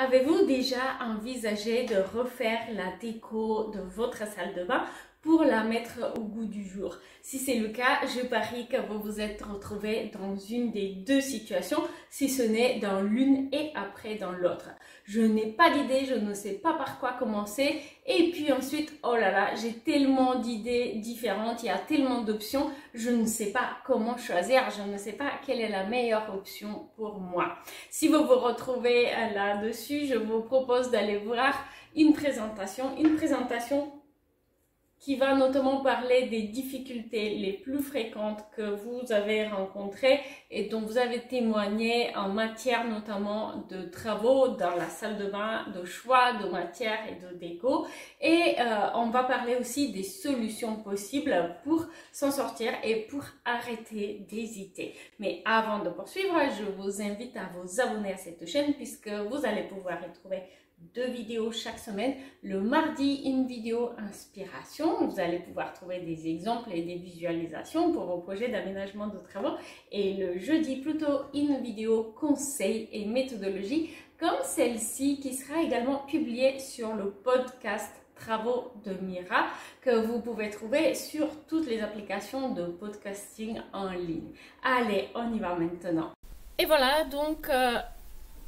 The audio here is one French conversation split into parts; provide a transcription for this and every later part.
Avez-vous déjà envisagé de refaire la déco de votre salle de bain pour la mettre au goût du jour? Si c'est le cas, je parie que vous vous êtes retrouvé dans une des deux situations, si ce n'est dans l'une et après dans l'autre. Je n'ai pas d'idée, je ne sais pas par quoi commencer et puis ensuite, oh là là, j'ai tellement d'idées différentes, il y a tellement d'options, je ne sais pas comment choisir, je ne sais pas quelle est la meilleure option pour moi. Si vous vous retrouvez là-dessus, je vous propose d'aller voir une présentation qui va notamment parler des difficultés les plus fréquentes que vous avez rencontrées et dont vous avez témoigné en matière notamment de travaux dans la salle de bain, de choix de matière et de déco. Et on va parler aussi des solutions possibles pour s'en sortir et pour arrêter d'hésiter. Mais avant de poursuivre, je vous invite à vous abonner à cette chaîne puisque vous allez pouvoir y trouver 2 vidéos chaque semaine. Le mardi, une vidéo inspiration. Vous allez pouvoir trouver des exemples et des visualisations pour vos projets d'aménagement de travaux. Et le jeudi, plutôt une vidéo conseils et méthodologie comme celle-ci qui sera également publiée sur le podcast Travaux de Mira que vous pouvez trouver sur toutes les applications de podcasting en ligne. Allez, on y va maintenant. Et voilà, donc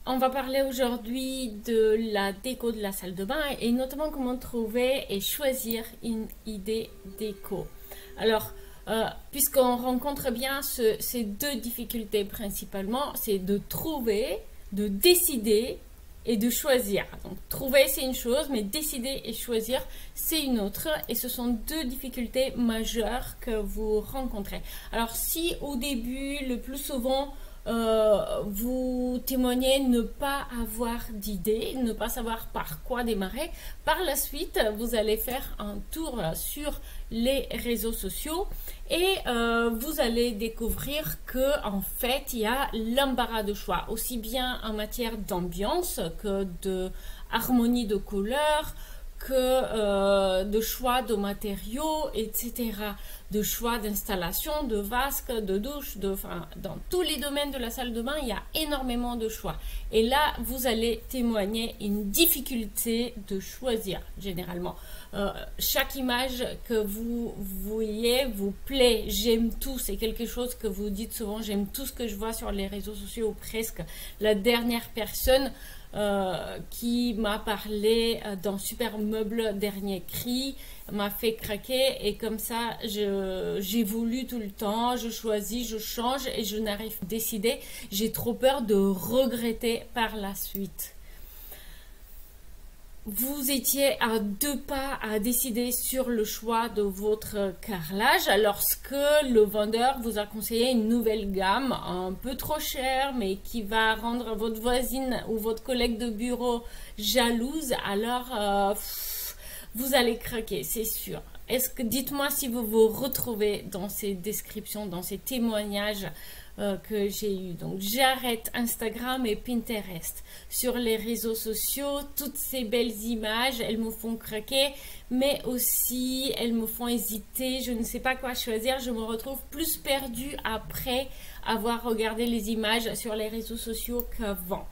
on va parler aujourd'hui de la déco de la salle de bain et notamment comment trouver et choisir une idée déco. Alors, puisqu'on rencontre bien ces deux difficultés principalement, c'est de trouver, de décider et de choisir. Donc, trouver c'est une chose, mais décider et choisir c'est une autre. Et ce sont deux difficultés majeures que vous rencontrez. Alors, si au début, le plus souvent, vous témoignez ne pas avoir d'idée, ne pas savoir par quoi démarrer. Par la suite, vous allez faire un tour sur les réseaux sociaux et vous allez découvrir que en fait, il y a l'embarras de choix, aussi bien en matière d'ambiance que de harmonie de couleurs, que de choix de matériaux, etc., de choix d'installation, de vasques, de douches, dans tous les domaines de la salle de bain, il y a énormément de choix. Et là, vous allez témoigner une difficulté de choisir, généralement. Chaque image que vous voyez vous plaît, j'aime tout, c'est quelque chose que vous dites souvent, j'aime tout ce que je vois sur les réseaux sociaux, ou presque. La dernière personne qui m'a parlé d'un super meuble dernier cri m'a fait craquer et comme ça j'évolue tout le temps, je choisis, je change et je n'arrive pas à décider, j'ai trop peur de regretter par la suite. Vous étiez à 2 pas à décider sur le choix de votre carrelage lorsque le vendeur vous a conseillé une nouvelle gamme un peu trop chère mais qui va rendre votre voisine ou votre collègue de bureau jalouse. Alors vous allez craquer, c'est sûr. Dites-moi si vous vous retrouvez dans ces descriptions, dans ces témoignages que j'ai eu. Donc j'arrête Instagram et Pinterest. Sur les réseaux sociaux, toutes ces belles images, elles me font craquer, mais aussi elles me font hésiter. Je ne sais pas quoi choisir. Je me retrouve plus perdue après avoir regardé les images sur les réseaux sociaux qu'avant.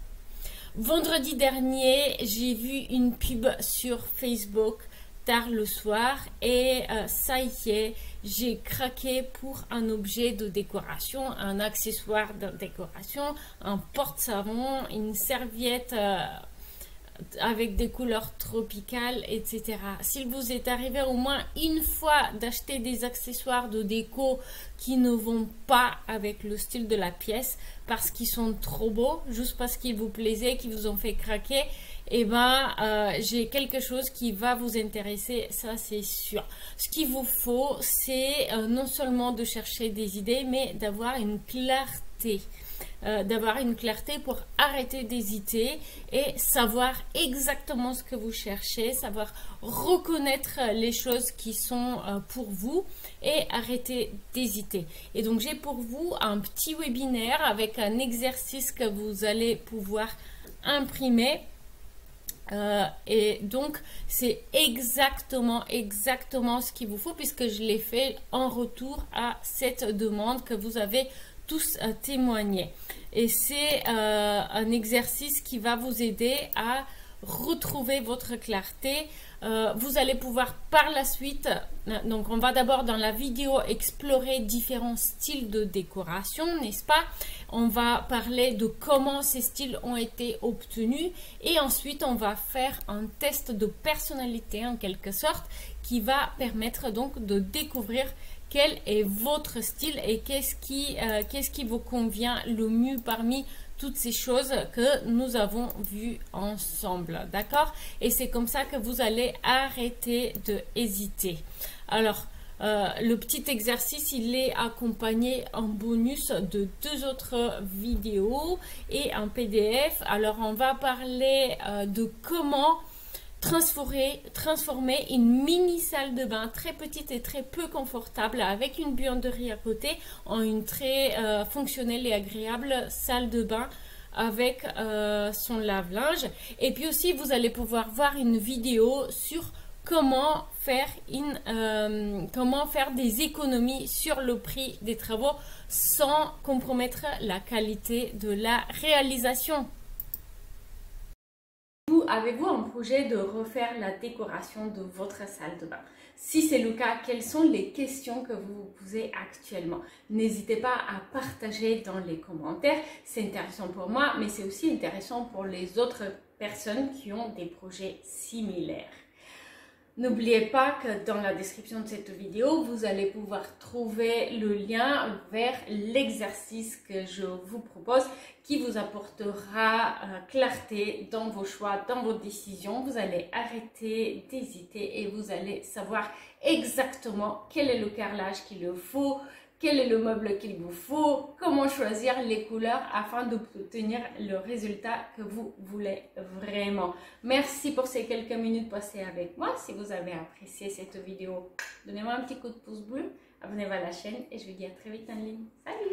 Vendredi dernier, j'ai vu une pub sur Facebook tard le soir et ça y est, j'ai craqué pour un objet de décoration, un accessoire de décoration, un porte-savon, une serviette avec des couleurs tropicales, etc. S'il vous est arrivé au moins une fois d'acheter des accessoires de déco qui ne vont pas avec le style de la pièce parce qu'ils sont trop beaux, juste parce qu'ils vous plaisaient, qu'ils vous ont fait craquer, eh ben, j'ai quelque chose qui va vous intéresser, ça c'est sûr. Ce qu'il vous faut, c'est non seulement de chercher des idées, mais d'avoir une clarté. Pour arrêter d'hésiter et savoir exactement ce que vous cherchez, savoir reconnaître les choses qui sont pour vous et arrêter d'hésiter. Et donc j'ai pour vous un petit webinaire avec un exercice que vous allez pouvoir imprimer. Et donc c'est exactement ce qu'il vous faut puisque je l'ai fait en retour à cette demande que vous avez tous témoigné. et c'est un exercice qui va vous aider à retrouver votre clarté. Vous allez pouvoir par la suite, donc on va d'abord dans la vidéo explorer différents styles de décoration, n'est-ce pas? On va parler de comment ces styles ont été obtenus et ensuite on va faire un test de personnalité en quelque sorte qui va permettre donc de découvrir quel est votre style et qu'est-ce qui vous convient le mieux parmi toutes ces choses que nous avons vues ensemble, d'accord? Et c'est comme ça que vous allez arrêter de hésiter. Alors, le petit exercice, il est accompagné en bonus de 2 autres vidéos et un PDF. Alors, on va parler de comment transformer une mini salle de bain très petite et très peu confortable avec une buanderie à côté en une très fonctionnelle et agréable salle de bain avec son lave-linge. Et puis aussi vous allez pouvoir voir une vidéo sur comment faire des économies sur le prix des travaux sans compromettre la qualité de la réalisation. Avez-vous un projet de refaire la décoration de votre salle de bain? Si c'est le cas, quelles sont les questions que vous vous posez actuellement? N'hésitez pas à partager dans les commentaires. C'est intéressant pour moi, mais c'est aussi intéressant pour les autres personnes qui ont des projets similaires. N'oubliez pas que dans la description de cette vidéo, vous allez pouvoir trouver le lien vers l'exercice que je vous propose qui vous apportera clarté dans vos choix, dans vos décisions. Vous allez arrêter d'hésiter et vous allez savoir exactement quel est le carrelage qu'il vous faut, quel est le meuble qu'il vous faut, comment choisir les couleurs afin d'obtenir le résultat que vous voulez vraiment. Merci pour ces quelques minutes passées avec moi. Si vous avez apprécié cette vidéo, donnez-moi un petit coup de pouce bleu, abonnez-vous à la chaîne et je vous dis à très vite en ligne. Salut!